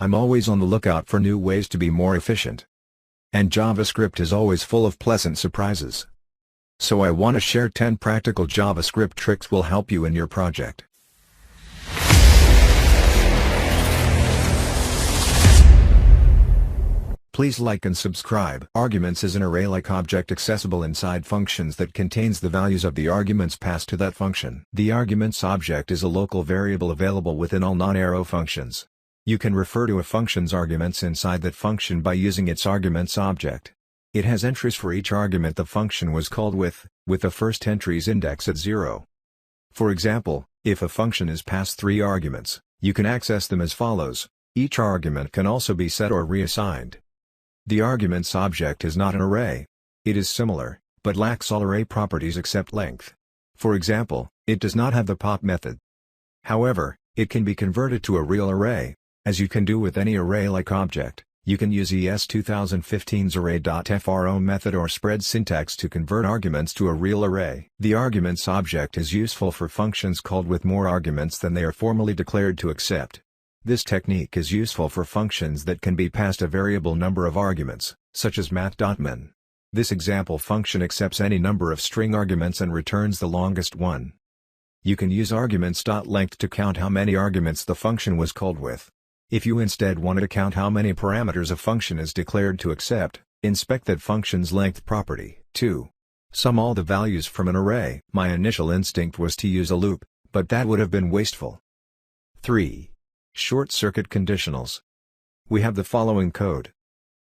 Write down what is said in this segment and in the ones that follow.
I'm always on the lookout for new ways to be more efficient. And JavaScript is always full of pleasant surprises. So I want to share 10 practical JavaScript tricks will help you in your project. Please like and subscribe. Arguments is an array-like object accessible inside functions that contains the values of the arguments passed to that function. The arguments object is a local variable available within all non-arrow functions. You can refer to a function's arguments inside that function by using its arguments object. It has entries for each argument the function was called with the first entries indexed at 0. For example, if a function is passed 3 arguments, you can access them as follows. Each argument can also be set or reassigned. The arguments object is not an array. It is similar, but lacks all array properties except length. For example, it does not have the pop method. However, it can be converted to a real array. As you can do with any array-like object, you can use ES 2015's array.fro method or spread syntax to convert arguments to a real array. The arguments object is useful for functions called with more arguments than they are formally declared to accept. This technique is useful for functions that can be passed a variable number of arguments, such as math.min. This example function accepts any number of string arguments and returns the longest one. You can use arguments.length to count how many arguments the function was called with. If you instead wanted to count how many parameters a function is declared to accept, inspect that function's length property. 2. Sum all the values from an array. My initial instinct was to use a loop, but that would have been wasteful. 3. Short-circuit conditionals. We have the following code.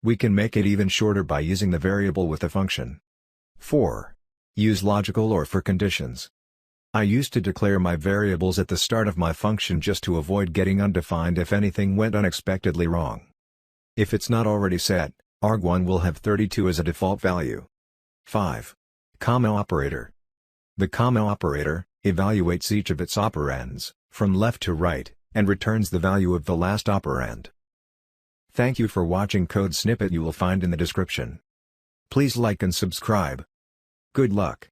We can make it even shorter by using the variable with the function. 4. Use logical or for conditions. I used to declare my variables at the start of my function just to avoid getting undefined if anything went unexpectedly wrong. If it's not already set, arg1 will have 32 as a default value. 5. Comma operator. The comma operator evaluates each of its operands, from left to right, and returns the value of the last operand. Thank you for watching code snippet you will find in the description. Please like and subscribe. Good luck.